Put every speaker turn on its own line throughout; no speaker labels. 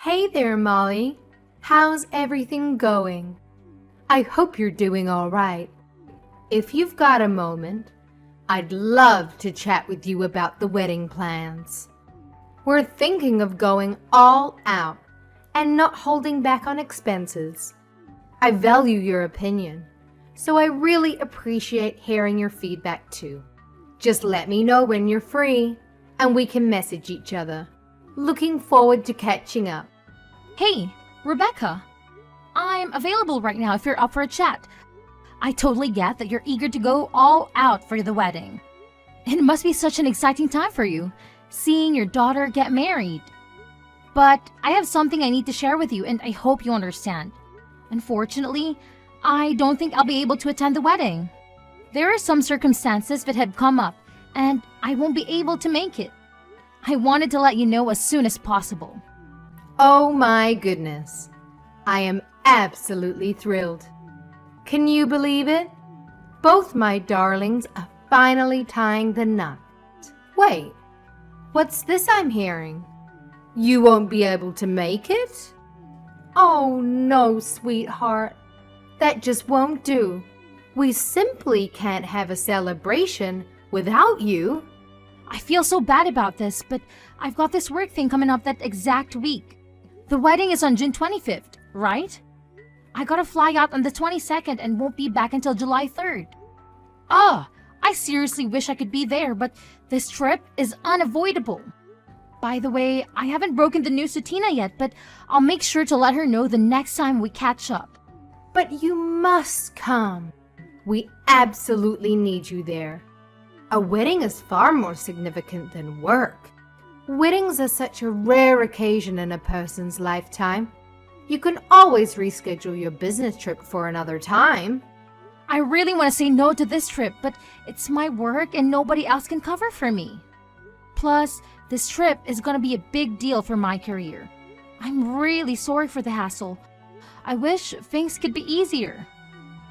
Hey there, Molly. How's everything going? I hope you're doing all right. If you've got a moment, I'd love to chat with you about the wedding plans. We're thinking of going all out and not holding back on expenses. I value your opinion, so I really appreciate hearing your feedback too. Just let me know when you're free, and we can message each other. Looking forward to catching up.
Hey, Rebecca. I'm available right now if you're up for a chat. I totally get that you're eager to go all out for the wedding. It must be such an exciting time for you, seeing your daughter get married. But I have something I need to share with you, and I hope you understand. Unfortunately, I don't think I'll be able to attend the wedding. There are some circumstances that have come up, and I won't be able to make it. I wanted to let you know as soon as possible.
Oh my goodness. I am absolutely thrilled. Can you believe it? Both my darlings are finally tying the knot. Wait, what's this I'm hearing? You won't be able to make it? Oh no, sweetheart. That just won't do. We simply can't have a celebration without you.
I feel so bad about this, but I've got this work thing coming up that exact week. The wedding is on June 25th, right? I gotta fly out on the 22nd and won't be back until July 3rd. I seriously wish I could be there, but this trip is unavoidable. By the way, I haven't broken the news to Tina yet, but I'll make sure to let her know the next time we catch up.
But you must come. We absolutely need you there. A wedding is far more significant than work. Weddings are such a rare occasion in a person's lifetime. You can always reschedule your business trip for another time.
I really want to say no to this trip, but it's my work and nobody else can cover for me. Plus, this trip is going to be a big deal for my career. I'm really sorry for the hassle. I wish things could be easier.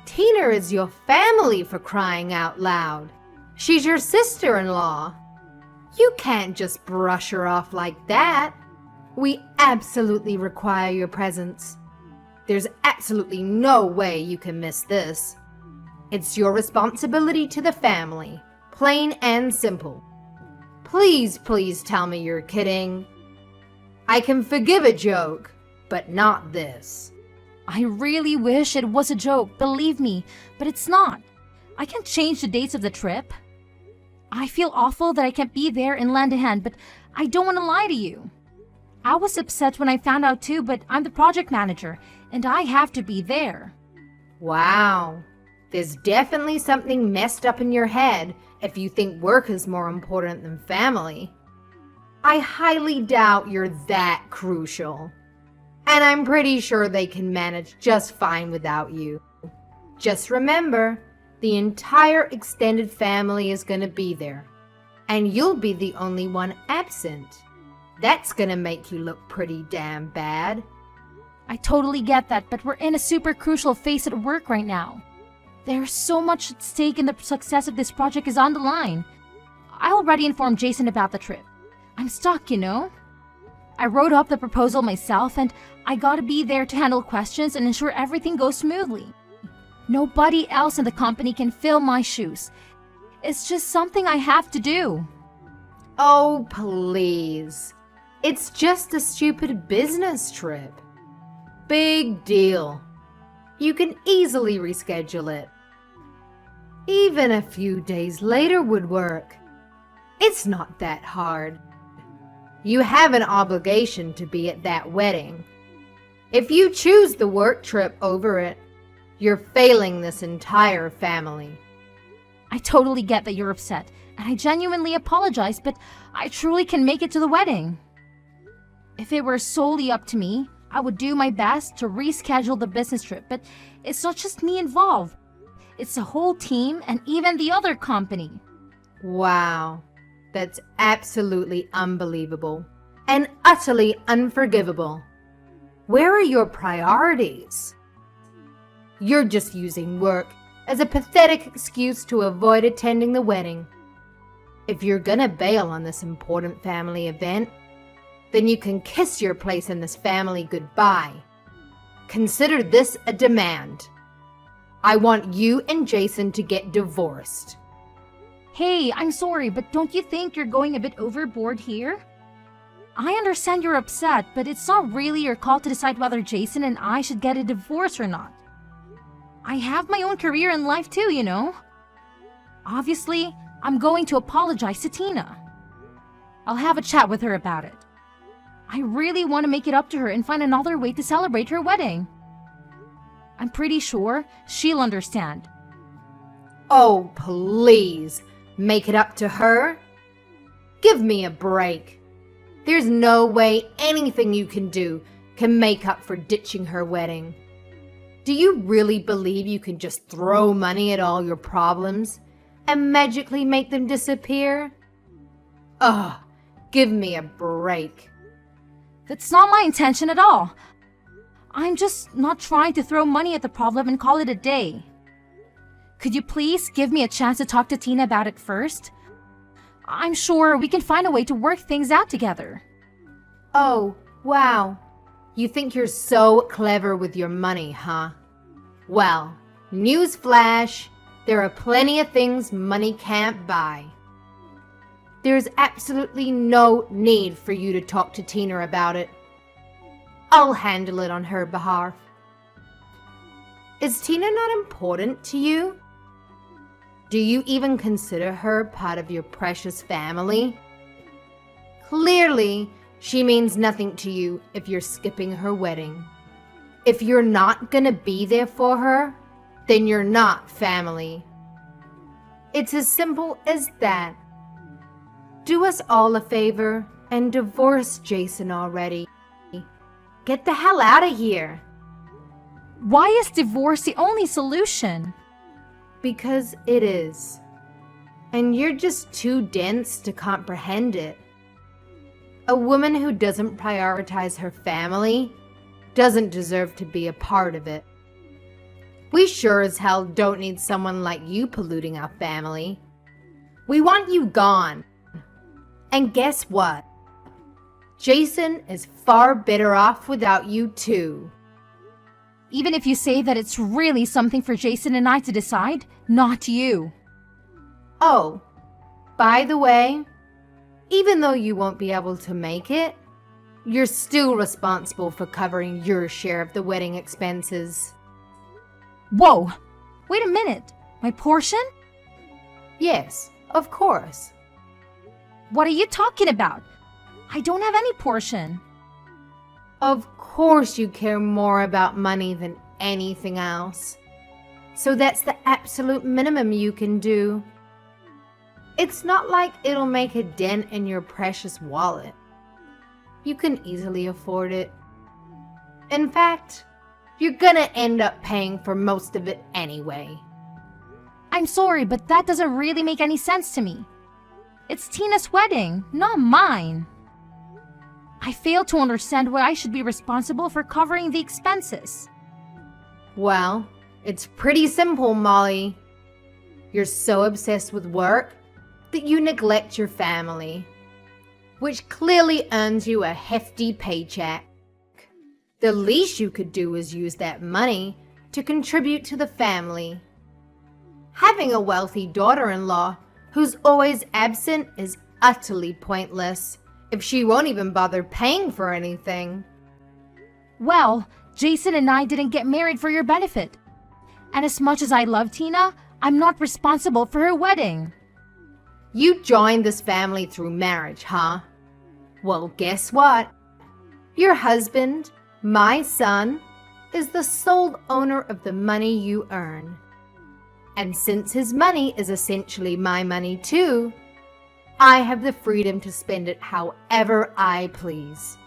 Tina is your family, for crying out loud. She's your sister-in-law. You can't just brush her off like that. We absolutely require your presence. There's absolutely no way you can miss this. It's your responsibility to the family, plain and simple. Please, please tell me you're kidding. I can forgive a joke, but not this.
I really wish it was a joke, believe me, but it's not. I can't change the dates of the trip. I feel awful that I can't be there and lend a hand, but I don't want to lie to you. I was upset when I found out too, but I'm the project manager, and I have to be there.
Wow. There's definitely something messed up in your head if you think work is more important than family. I highly doubt you're that crucial. And I'm pretty sure they can manage just fine without you. Just remember, the entire extended family is going to be there. And you'll be the only one absent. That's going to make you look pretty damn bad.
I totally get that, but we're in a super crucial phase at work right now. There's so much at stake and the success of this project is on the line. I already informed Jason about the trip. I'm stuck, you know? I wrote up the proposal myself and I gotta be there to handle questions and ensure everything goes smoothly. Nobody else in the company can fill my shoes. It's just something I have to do.
Oh, please. It's just a stupid business trip. Big deal. You can easily reschedule it. Even a few days later would work. It's not that hard. You have an obligation to be at that wedding. If you choose the work trip over it, you're failing this entire family.
I totally get that you're upset, and I genuinely apologize, but I truly can make it to the wedding. If it were solely up to me, I would do my best to reschedule the business trip, but it's not just me involved. It's the whole team and even the other company.
Wow, that's absolutely unbelievable and utterly unforgivable. Where are your priorities? You're just using work as a pathetic excuse to avoid attending the wedding. If you're gonna bail on this important family event, then you can kiss your place in this family goodbye. Consider this a demand. I want you and Jason to get divorced.
Hey, I'm sorry, but don't you think you're going a bit overboard here? I understand you're upset, but it's not really your call to decide whether Jason and I should get a divorce or not. I have my own career in life too, you know. Obviously, I'm going to apologize to Tina. I'll have a chat with her about it. I really want to make it up to her and find another way to celebrate her wedding. I'm pretty sure she'll understand.
Oh, please, make it up to her? Give me a break. There's no way anything you can do can make up for ditching her wedding. Do you really believe you can just throw money at all your problems and magically make them disappear? Ugh, give me a break.
That's not my intention at all. I'm just not trying to throw money at the problem and call it a day. Could you please give me a chance to talk to Tina about it first? I'm sure we can find a way to work things out together.
Oh, wow. You think you're so clever with your money, huh? Well, newsflash, there are plenty of things money can't buy. There's absolutely no need for you to talk to Tina about it. I'll handle it on her behalf. Is Tina not important to you? Do you even consider her part of your precious family? Clearly, she means nothing to you if you're skipping her wedding. If you're not gonna be there for her, then you're not family. It's as simple as that. Do us all a favor and divorce Jason already. Get the hell out of here.
Why is divorce the only solution?
Because it is. And you're just too dense to comprehend it. A woman who doesn't prioritize her family doesn't deserve to be a part of it. We sure as hell don't need someone like you polluting our family. We want you gone. And guess what? Jason is far better off without you too.
Even if you say that it's really something for Jason and I to decide, not you.
Oh, by the way, even though you won't be able to make it, you're still responsible for covering your share of the wedding expenses.
Whoa! Wait a minute. My portion?
Yes, of course.
What are you talking about? I don't have any portion.
Of course you care more about money than anything else. So that's the absolute minimum you can do. It's not like it'll make a dent in your precious wallet. You can easily afford it. In fact, you're gonna end up paying for most of it anyway.
I'm sorry, but that doesn't really make any sense to me. It's Tina's wedding, not mine. I fail to understand why I should be responsible for covering the expenses.
Well, it's pretty simple, Molly. You're so obsessed with work that you neglect your family, which clearly earns you a hefty paycheck. The least you could do is use that money to contribute to the family. Having a wealthy daughter-in-law who's always absent is utterly pointless if she won't even bother paying for anything.
Well, Jason and I didn't get married for your benefit. And as much as I love Tina, I'm not responsible for her wedding.
You joined this family through marriage, huh? Well, guess what? Your husband, my son, is the sole owner of the money you earn. And since his money is essentially my money too, I have the freedom to spend it however I please.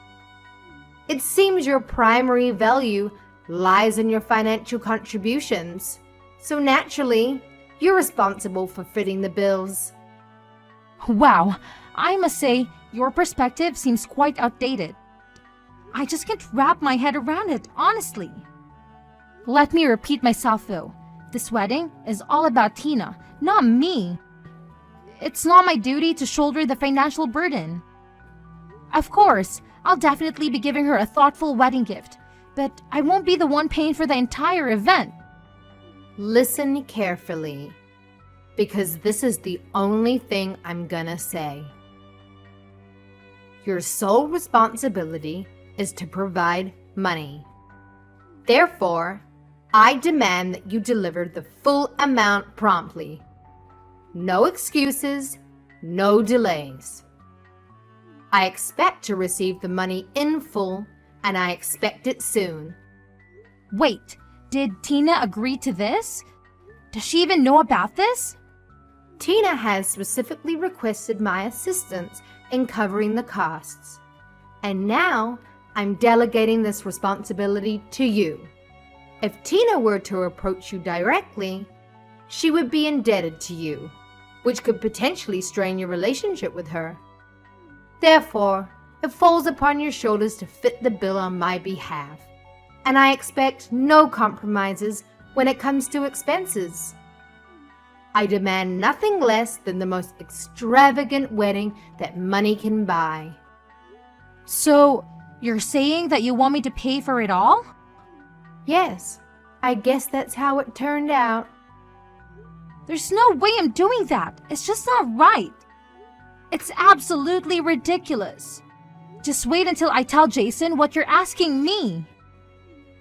It seems your primary value lies in your financial contributions, so naturally, you're responsible for footing the bills.
Wow, I must say, your perspective seems quite outdated. I just can't wrap my head around it, honestly. Let me repeat myself though. This wedding is all about Tina, not me. It's not my duty to shoulder the financial burden. Of course, I'll definitely be giving her a thoughtful wedding gift, but I won't be the one paying for the entire event.
Listen carefully, because this is the only thing I'm gonna say. Your sole responsibility is to provide money. Therefore, I demand that you deliver the full amount promptly. No excuses, no delays. I expect to receive the money in full, and I expect it soon.
Wait, did Tina agree to this? Does she even know about this?
Tina has specifically requested my assistance in covering the costs, and now I'm delegating this responsibility to you. If Tina were to approach you directly, she would be indebted to you, which could potentially strain your relationship with her. Therefore, it falls upon your shoulders to fit the bill on my behalf, and I expect no compromises when it comes to expenses. I demand nothing less than the most extravagant wedding that money can buy.
So, you're saying that you want me to pay for it all?
Yes, I guess that's how it turned out.
There's no way I'm doing that. It's just not right. It's absolutely ridiculous. Just wait until I tell Jason what you're asking me.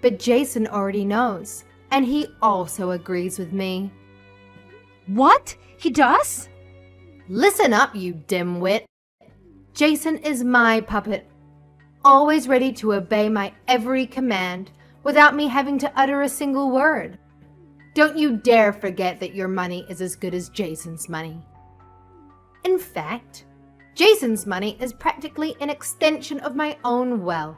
But Jason already knows, and he also agrees with me.
What? He does?
Listen up, you dimwit. Jason is my puppet, always ready to obey my every command without me having to utter a single word. Don't you dare forget that your money is as good as Jason's money. In fact, Jason's money is practically an extension of my own wealth.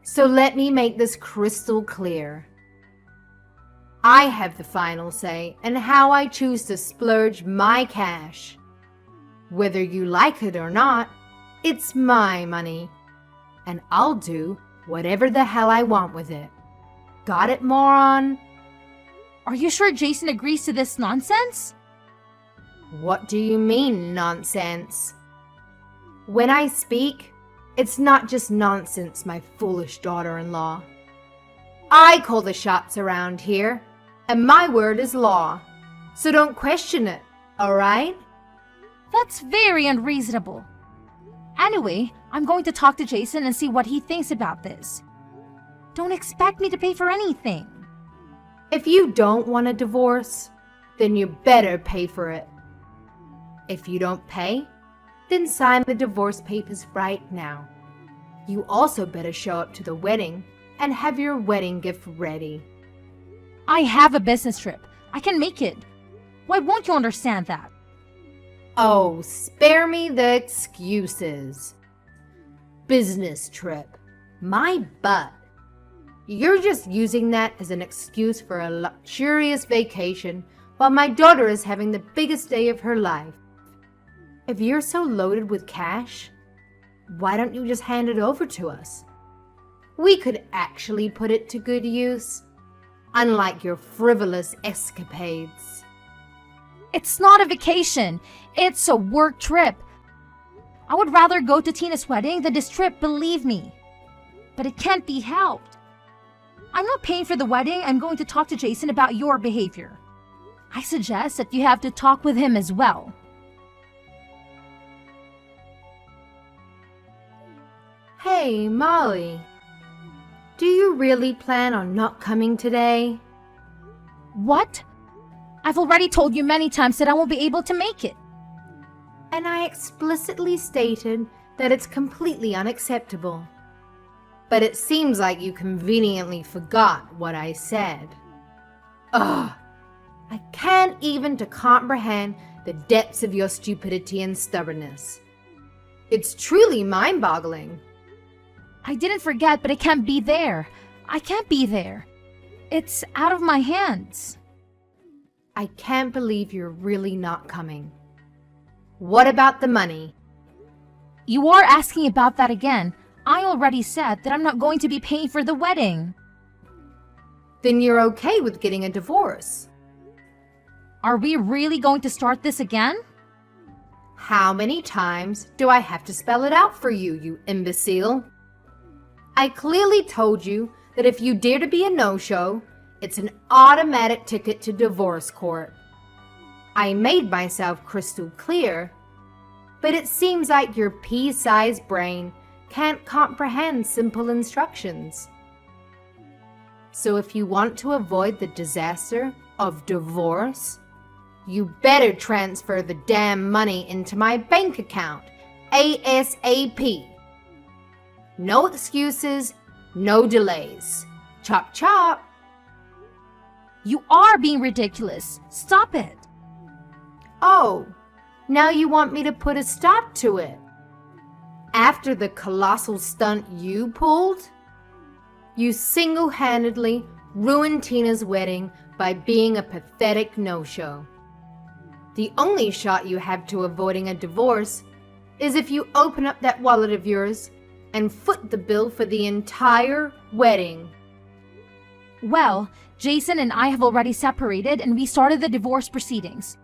So let me make this crystal clear. I have the final say in how I choose to splurge my cash. Whether you like it or not, it's my money, and I'll do whatever the hell I want with it. Got it, moron?
Are you sure Jason agrees to this nonsense?
What do you mean, nonsense? When I speak, it's not just nonsense, my foolish daughter-in-law. I call the shots around here, and my word is law. So don't question it, all right?
That's very unreasonable. Anyway, I'm going to talk to Jason and see what he thinks about this. Don't expect me to pay for anything.
If you don't want a divorce, then you better pay for it. If you don't pay, then sign the divorce papers right now. You also better show up to the wedding and have your wedding gift ready.
I have a business trip. I can make it. Why won't you understand that?
Oh, spare me the excuses. Business trip. My butt. You're just using that as an excuse for a luxurious vacation while my daughter is having the biggest day of her life. If you're so loaded with cash, why don't you just hand it over to us? We could actually put it to good use, unlike your frivolous escapades.
It's not a vacation. It's a work trip. I would rather go to Tina's wedding than this trip, believe me. But it can't be helped. I'm not paying for the wedding. I'm going to talk to Jason about your behavior. I suggest that you have to talk with him as well.
Hey, Molly. Do you really plan on not coming today?
What? I've already told you many times that I won't be able to make it.
And I explicitly stated that it's completely unacceptable. But it seems like you conveniently forgot what I said. Ugh! I can't even to comprehend the depths of your stupidity and stubbornness. It's truly mind-boggling.
I didn't forget, but I can't be there. I can't be there. It's out of my hands.
I can't believe you're really not coming. What about the money?
You are asking about that again. I already said that I'm not going to be paying for the wedding.
Then you're okay with getting a divorce.
Are we really going to start this again?
How many times do I have to spell it out for you, you imbecile? I clearly told you that if you dare to be a no-show, it's an automatic ticket to divorce court. I made myself crystal clear, but it seems like your pea-sized brain can't comprehend simple instructions. So if you want to avoid the disaster of divorce, you better transfer the damn money into my bank account, ASAP. No excuses, no delays. Chop chop.
You are being ridiculous. Stop it.
Oh, now you want me to put a stop to it? After the colossal stunt you pulled? You single-handedly ruined Tina's wedding by being a pathetic no-show. The only shot you have to avoiding a divorce is if you open up that wallet of yours and foot the bill for the entire wedding.
Well, Jason and I have already separated and we started the divorce proceedings.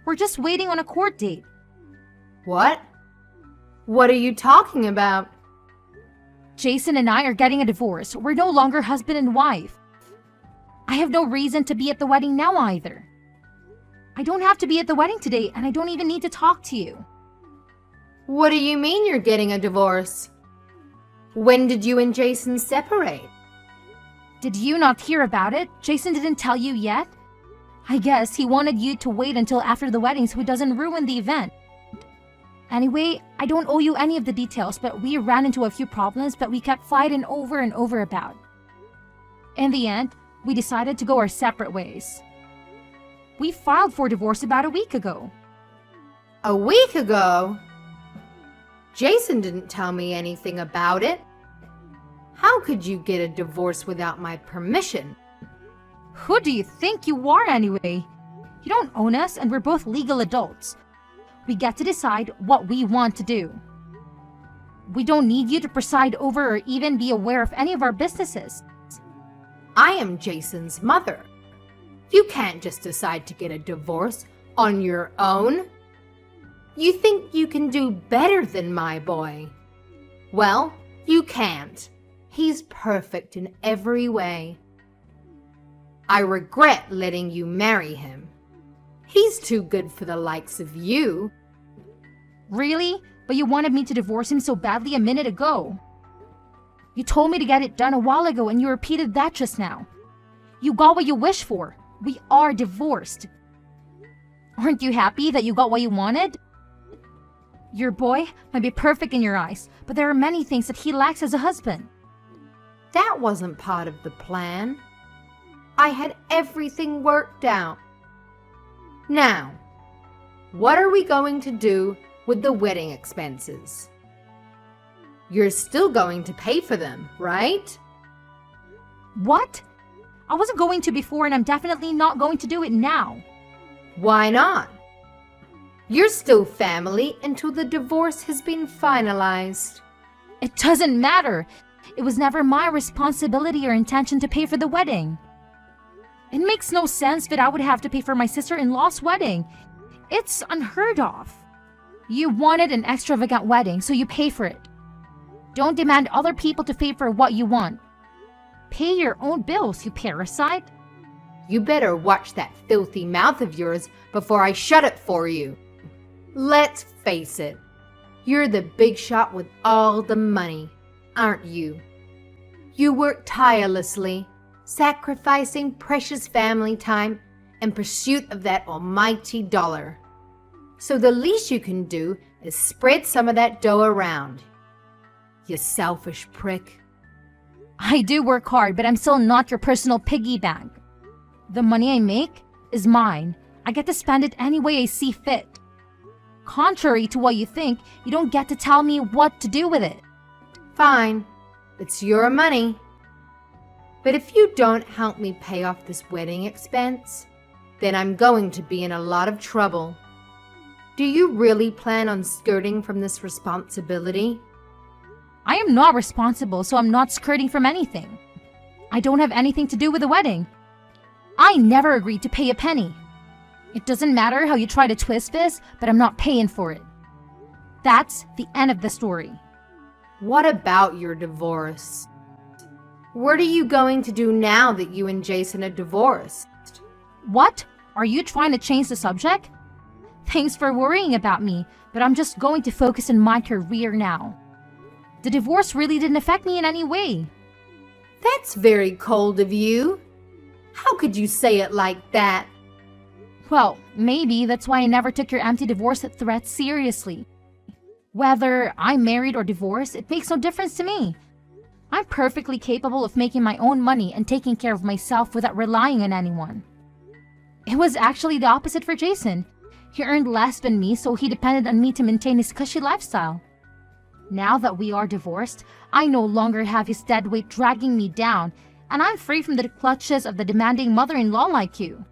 We're just waiting on a court date.
What? What are you talking about?
Jason and I are getting a divorce. We're no longer husband and wife. I have no reason to be at the wedding now either. I don't have to be at the wedding today, and I don't even need to talk to you.
What do you mean you're getting a divorce? When did you and Jason separate?
Did you not hear about it? Jason didn't tell you yet? I guess he wanted you to wait until after the wedding so he doesn't ruin the event. Anyway, I don't owe you any of the details, but we ran into a few problems that we kept fighting over and over about. In the end, we decided to go our separate ways. We filed for divorce about a week ago.
A week ago? Jason didn't tell me anything about it. How could you get a divorce without my permission?
Who do you think you are anyway? You don't own us and we're both legal adults. We get to decide what we want to do. We don't need you to preside over or even be aware of any of our businesses.
I am Jason's mother. You can't just decide to get a divorce on your own. You think you can do better than my boy? Well, you can't. He's perfect in every way. I regret letting you marry him. He's too good for the likes of you.
Really? But you wanted me to divorce him so badly a minute ago. You told me to get it done a while ago and you repeated that just now. You got what you wished for. We are divorced. Aren't you happy that you got what you wanted? Your boy might be perfect in your eyes, but there are many things that he lacks as a husband.
That wasn't part of the plan. I had everything worked out. Now, what are we going to do with the wedding expenses? You're still going to pay for them, right?
What? I wasn't going to before and I'm definitely not going to do it now.
Why not? You're still family until the divorce has been finalized.
It doesn't matter. It was never my responsibility or intention to pay for the wedding. It makes no sense that I would have to pay for my sister-in-law's wedding. It's unheard of. You wanted an extravagant wedding, so you pay for it. Don't demand other people to pay for what you want. Pay your own bills, you parasite.
You better watch that filthy mouth of yours before I shut it for you. Let's face it, you're the big shot with all the money, aren't you? You work tirelessly, sacrificing precious family time in pursuit of that almighty dollar. So the least you can do is spread some of that dough around. You selfish prick.
I do work hard, but I'm still not your personal piggy bank. The money I make is mine. I get to spend it any way I see fit. Contrary to what you think, you don't get to tell me what to do with it.
Fine, it's your money. But if you don't help me pay off this wedding expense, then I'm going to be in a lot of trouble. Do you really plan on skirting from this responsibility?
I am not responsible, so I'm not skirting from anything. I don't have anything to do with the wedding. I never agreed to pay a penny. It doesn't matter how you try to twist this, but I'm not paying for it. That's the end of the story.
What about your divorce? What are you going to do now that you and Jason are divorced?
What? Are you trying to change the subject? Thanks for worrying about me, but I'm just going to focus on my career now. The divorce really didn't affect me in any way.
That's very cold of you. How could you say it like that?
Well, maybe that's why I never took your empty divorce threat seriously. Whether I'm married or divorced, it makes no difference to me. I'm perfectly capable of making my own money and taking care of myself without relying on anyone. It was actually the opposite for Jason. He earned less than me, so he depended on me to maintain his cushy lifestyle. Now that we are divorced, I no longer have his dead weight dragging me down, and I'm free from the clutches of the demanding mother-in-law like you.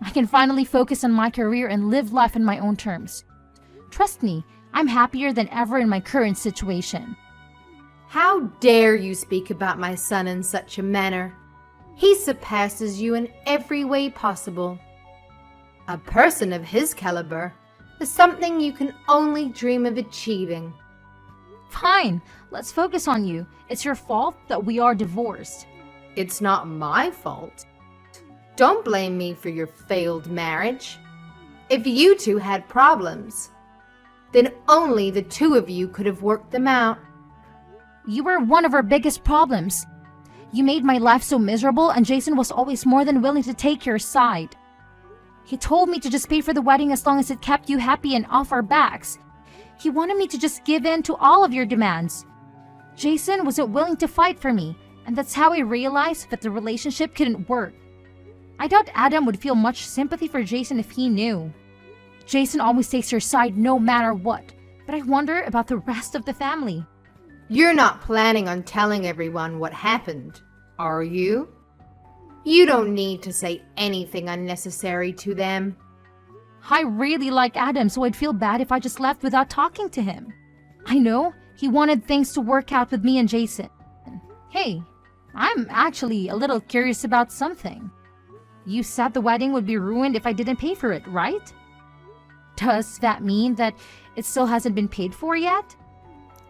I can finally focus on my career and live life on my own terms. Trust me, I'm happier than ever in my current situation.
How dare you speak about my son in such a manner? He surpasses you in every way possible. A person of his caliber is something you can only dream of achieving.
Fine, let's focus on you. It's your fault that we are divorced.
It's not my fault. Don't blame me for your failed marriage. If you two had problems, then only the two of you could have worked them out.
You were one of our biggest problems. You made my life so miserable, and Jason was always more than willing to take your side. He told me to just pay for the wedding as long as it kept you happy and off our backs. He wanted me to just give in to all of your demands. Jason wasn't willing to fight for me, and that's how I realized that the relationship couldn't work. I doubt Adam would feel much sympathy for Jason if he knew. Jason always takes your side no matter what, but I wonder about the rest of the family.
You're not planning on telling everyone what happened, are you? You don't need to say anything unnecessary to them.
I really like Adam, so I'd feel bad if I just left without talking to him. I know he wanted things to work out with me and Jason. Hey, I'm actually a little curious about something. You said the wedding would be ruined if I didn't pay for it, right? Does that mean that it still hasn't been paid for yet?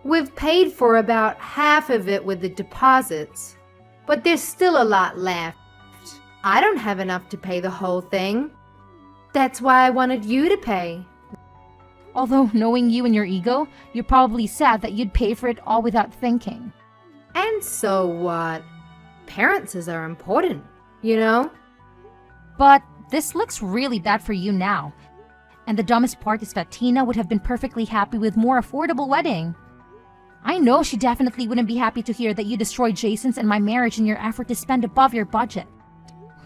We've paid for about half of it with the deposits, but there's still a lot left. I don't have enough to pay the whole thing. That's why I wanted you to pay.
Although knowing you and your ego, you probably said that you'd pay for it all without thinking.
And so what? Appearances are important, you know?
But this looks really bad for you now. And the dumbest part is that Tina would have been perfectly happy with more affordable wedding. I know she definitely wouldn't be happy to hear that you destroyed Jason's and my marriage in your effort to spend above your budget.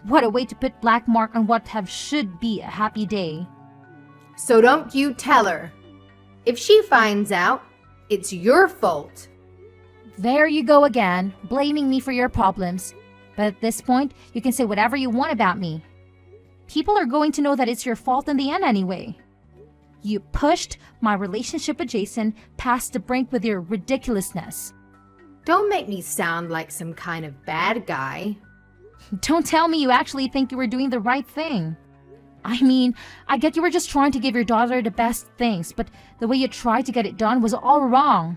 What a way to put black mark on what should be a happy day.
So don't you tell her. If she finds out, it's your fault.
There you go again, blaming me for your problems. But at this point, you can say whatever you want about me. People are going to know that it's your fault in the end anyway. You pushed my relationship with Jason past the brink with your ridiculousness.
Don't make me sound like some kind of bad guy.
Don't tell me you actually think you were doing the right thing. I mean, I get you were just trying to give your daughter the best things, but the way you tried to get it done was all wrong.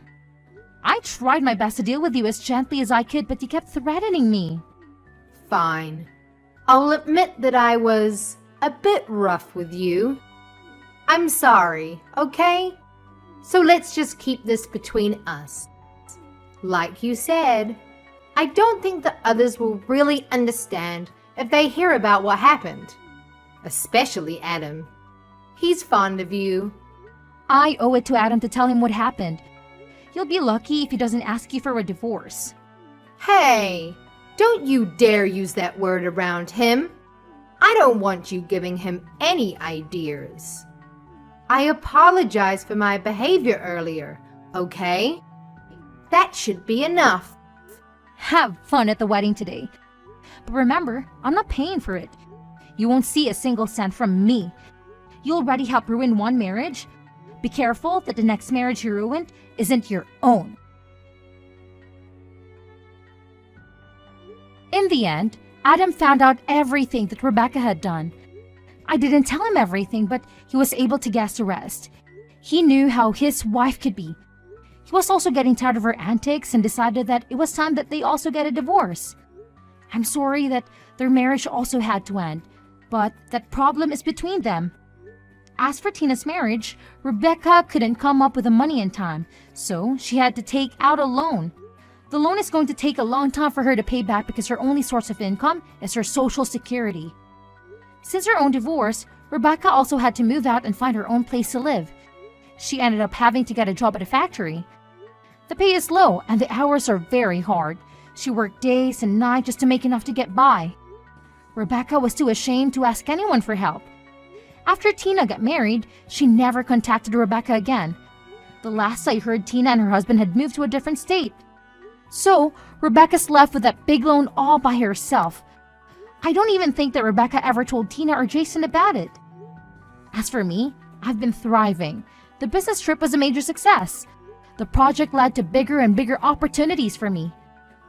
I tried my best to deal with you as gently as I could, but you kept threatening me.
Fine. I'll admit that I was a bit rough with you. I'm sorry, okay? So let's just keep this between us. Like you said, I don't think the others will really understand if they hear about what happened. Especially Adam. He's fond of you.
I owe it to Adam to tell him what happened. You'll be lucky if he doesn't ask you for a divorce.
Hey, don't you dare use that word around him. I don't want you giving him any ideas. I apologize for my behavior earlier, okay? That should be enough.
Have fun at the wedding today. But remember, I'm not paying for it. You won't see a single cent from me. You already helped ruin one marriage. Be careful that the next marriage you ruined isn't your own. In the end, Adam found out everything that Rebecca had done. I didn't tell him everything, but he was able to guess the rest. He knew how his wife could be. He was also getting tired of her antics and decided that it was time that they also get a divorce. I'm sorry that their marriage also had to end, but that problem is between them. As for Tina's marriage, Rebecca couldn't come up with the money in time, so she had to take out a loan. The loan is going to take a long time for her to pay back because her only source of income is her Social Security. Since her own divorce, Rebecca also had to move out and find her own place to live. She ended up having to get a job at a factory. The pay is low and the hours are very hard. She worked days and nights just to make enough to get by. Rebecca was too ashamed to ask anyone for help. After Tina got married, she never contacted Rebecca again. The last I heard, Tina and her husband had moved to a different state. So, Rebecca's left with that big loan all by herself. I don't even think that Rebecca ever told Tina or Jason about it. As for me, I've been thriving. The business trip was a major success. The project led to bigger and bigger opportunities for me.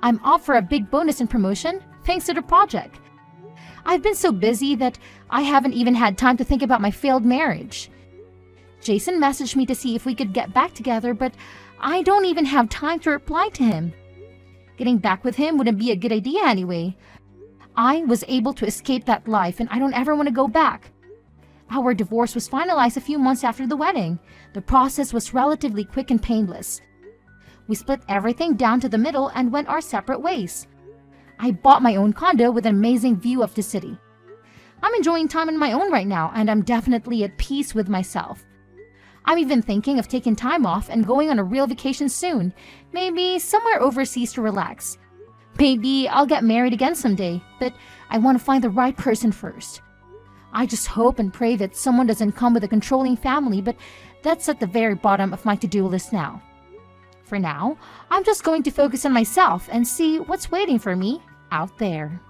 I'm up for a big bonus and promotion thanks to the project. I've been so busy that I haven't even had time to think about my failed marriage. Jason messaged me to see if we could get back together, but I don't even have time to reply to him. Getting back with him wouldn't be a good idea anyway. I was able to escape that life and I don't ever want to go back. Our divorce was finalized a few months after the wedding. The process was relatively quick and painless. We split everything down to the middle and went our separate ways. I bought my own condo with an amazing view of the city. I'm enjoying time on my own right now and I'm definitely at peace with myself. I'm even thinking of taking time off and going on a real vacation soon, maybe somewhere overseas to relax. Maybe I'll get married again someday, but I want to find the right person first. I just hope and pray that someone doesn't come with a controlling family, but that's at the very bottom of my to-do list now. For now, I'm just going to focus on myself and see what's waiting for me out there.